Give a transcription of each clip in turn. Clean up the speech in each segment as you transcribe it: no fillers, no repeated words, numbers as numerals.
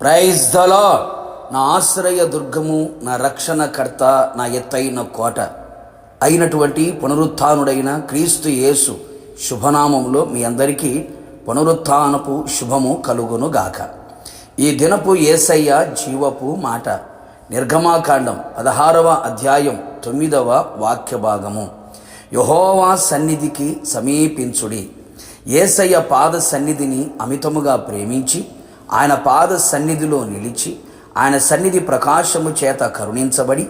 Praise the lord. నా ఆశ్రయ దుర్గము, నా రక్షణకర్త, నా ఎత్తైన కోట అయినటువంటి పునరుత్థానుడైన క్రీస్తు యేసు శుభనామములో మీ అందరికీ పునరుత్థానపు శుభము కలుగునుగాక. ఈ దినపు యేసయ్య జీవపు మాట నిర్గమాకాండం 16వ అధ్యాయం 9వ వాక్య భాగము. యెహోవా సన్నిధికి సమీపించుడి. యేసయ్య పాద సన్నిధిని అమితముగా ప్రేమించి ఆయన పాద సన్నిధిలో నిలిచి ఆయన సన్నిధి ప్రకాశము చేత కరుణించబడి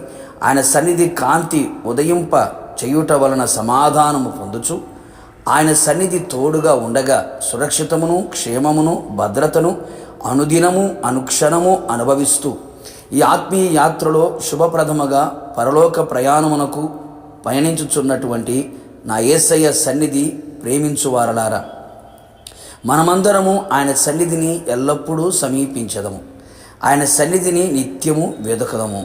ఆయన సన్నిధి కాంతి ఉదయింప చేయుట వలన సమాధానము పొందుచు ఆయన సన్నిధి తోడుగా ఉండగా సురక్షితమును, క్షేమమును, భద్రతను అనుదినము అనుక్షణము అనుభవిస్తూ ఈ ఆత్మీయ యాత్రలో శుభప్రదముగా పరలోక ప్రయాణమునకు పయనించుచున్నటువంటి నా యేసయ్య సన్నిధి ప్రేమించువారలారా, మనమందరము ఆయన సన్నిధిని ఎల్లప్పుడూ సమీపించదము. ఆయన సన్నిధిని నిత్యము వెదకదము.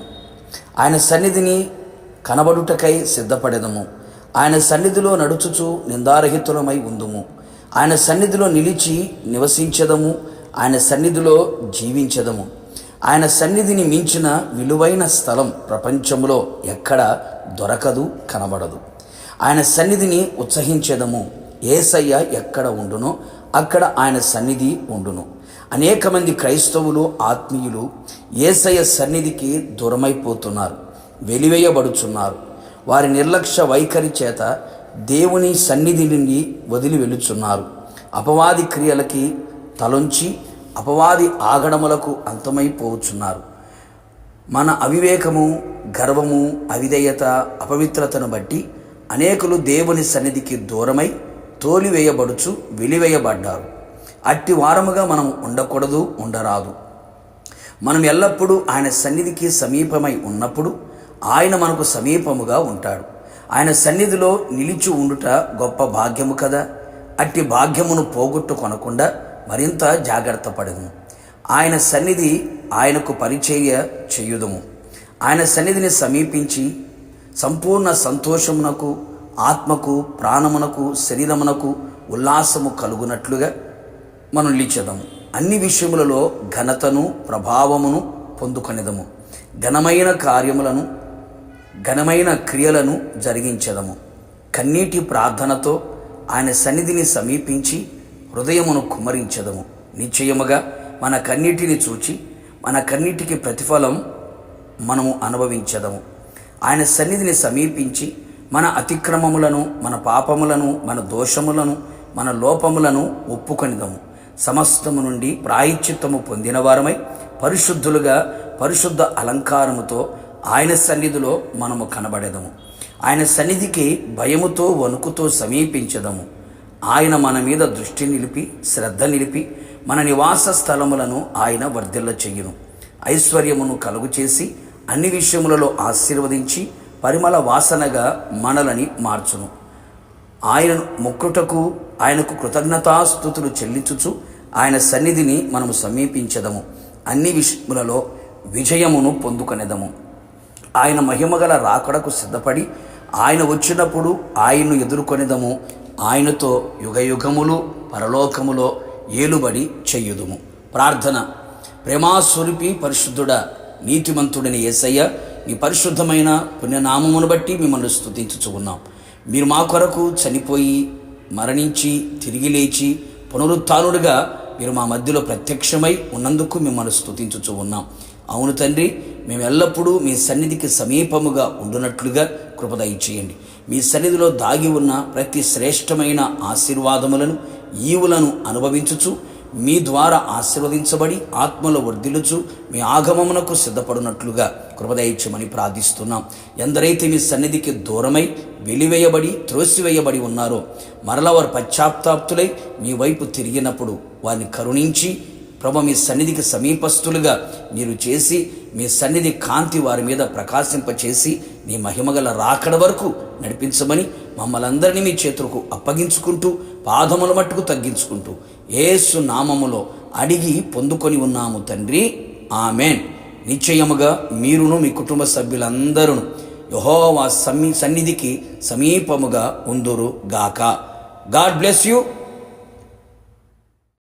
ఆయన సన్నిధిని కనబడుటకై సిద్ధపడెదము. ఆయన సన్నిధిలో నడుచుచు నిందారహితులమై ఉందుము. ఆయన సన్నిధిలో నిలిచి నివసించదము. ఆయన సన్నిధిలో జీవించదము. ఆయన సన్నిధిని మించిన విలువైన స్థలం ప్రపంచంలో ఎక్కడ దొరకదు, కనబడదు. ఆయన సన్నిధిని ఉత్సహించెదము. యేసయ్య ఎక్కడ ఉండునో అక్కడ ఆయన సన్నిధి ఉండును. అనేక మంది క్రైస్తవులు, ఆత్మీయులు యేసయ్య సన్నిధికి దూరమైపోతున్నారు, వెలివేయబడుచున్నారు. వారి నిర్లక్ష్య వైఖరి చేత దేవుని సన్నిధి నుండి వదిలి వెళుచున్నారు. అపవాది క్రియలకి తలొంచి అపవాది ఆగడములకు అంతమైపోవచ్చున్నారు. మన అవివేకము, గర్వము, అవిధేయత, అపవిత్రతను బట్టి అనేకులు దేవుని సన్నిధికి దూరమై తోలివేయబడుచు వెలివేయబడ్డారు. అట్టి వారముగా మనం ఉండకూడదు, ఉండరాదు. మనం ఎల్లప్పుడూ ఆయన సన్నిధికి సమీపమై ఉన్నప్పుడు ఆయన మనకు సమీపముగా ఉంటాడు. ఆయన సన్నిధిలో నిలిచి ఉండుట గొప్ప భాగ్యము కదా. అట్టి భాగ్యమును పోగొట్టుకొనకుండా మరింత జాగ్రత్త పడదుము. ఆయన సన్నిధి ఆయనకు పరిచర్య చేయుదుము. ఆయన సన్నిధిని సమీపించి సంపూర్ణ సంతోషమునకు, ఆత్మకు, ప్రాణమునకు, శరీరమునకు ఉల్లాసము కలుగునట్లుగా మనం నిలిచెదము. అన్ని విషయములలో ఘనతను, ప్రభావమును పొందుకొనిదము. ఘనమైన కార్యములను, ఘనమైన క్రియలను జరిగించెదము. కన్నీటి ప్రార్థనతో ఆయన సన్నిధిని సమీపించి హృదయమును కుమ్మరించెదము. నిశ్చయముగా మన కన్నీటిని చూచి మన కన్నీటికి ప్రతిఫలం మనము అనుభవించెదము. ఆయన సన్నిధిని సమీపించి మన అతిక్రమములను, మన పాపములను, మన దోషములను, మన లోపములను ఒప్పుకొనిదము. సమస్తము నుండి ప్రాయశ్చిత్తము పొందిన వారమై పరిశుద్ధులుగా పరిశుద్ధ అలంకారముతో ఆయన సన్నిధిలో మనము కనబడెదము. ఆయన సన్నిధికి భయముతో, వణుకుతో సమీపించదము. ఆయన మన మీద దృష్టి నిలిపి, శ్రద్ధ నిలిపి మన నివాస స్థలములను ఆయన వర్ధిల్ల చెయ్యును. ఐశ్వర్యమును కలుగు చేసి అన్ని విషయములలో ఆశీర్వదించి పరిమళ వాసనగా మనలని మార్చును. ఆయనను మొక్కుటకు, ఆయనకు కృతజ్ఞతాస్తుతులు చెల్లించుచు ఆయన సన్నిధిని మనము సమీపించదము. అన్ని విషయములలో విజయమును పొందుకొనెదము. ఆయన మహిమగల రాకడకు సిద్ధపడి ఆయన వచ్చినప్పుడు ఆయన్ను ఎదుర్కొనేదము. ఆయనతో యుగయుగములు పరలోకములో ఏలుబడి చెయ్యుదుము. ప్రార్థన. ప్రేమాస్వరూపి, పరిశుద్ధుడా, నీతిమంతుడని యేసయ్య, మీ పరిశుద్ధమైన పుణ్యనామమును బట్టి మిమ్మల్ని స్తుతించుచు ఉన్నాం. మీరు మా కొరకు చనిపోయి, మరణించి, తిరిగి లేచి పునరుత్థానుడిగా మీరు మా మధ్యలో ప్రత్యక్షమై ఉన్నందుకు మిమ్మల్ని స్తుతించుచు ఉన్నాం. అవును తండ్రి, మేము ఎల్లప్పుడూ మీ సన్నిధికి సమీపముగా ఉండునట్లుగా కృప దయచేయండి. మీ సన్నిధిలో దాగి ఉన్న ప్రతి శ్రేష్టమైన ఆశీర్వాదములను, ఈవులను అనుభవించుచు మీ ద్వారా ఆశీర్వదించబడి ఆత్మలో వర్ధిల్లుచు మీ ఆగమమునకు సిద్ధపడినట్లుగా కృపదయించమని ప్రార్థిస్తున్నాం. ఎందరైతే మీ సన్నిధికి దూరమై వెలివేయబడి, త్రోసివేయబడి ఉన్నారో మరలా వారు పశ్చాత్తాప్తులై మీ వైపు తిరిగినప్పుడు వారిని కరుణించి ప్రభు మీ సన్నిధికి సమీపస్తులుగా మీరు చేసి మీ సన్నిధి కాంతి వారి మీద ప్రకాశింపచేసి నీ మహిమగల రాకడ వరకు నడిపించమని మమ్మల్ని అందరినీ మీ చేతులకు అప్పగించుకుంటూ పాదముల మట్టుకు తగ్గించుకుంటూ యేసు నామములో అడిగి పొందుకొని ఉన్నాము తండ్రి, ఆమెన్. నిశ్చయముగా మీరును మీ కుటుంబ సభ్యులందరూ యెహోవా సన్నిధికి సమీపముగా ఉందురు గాక. God bless you.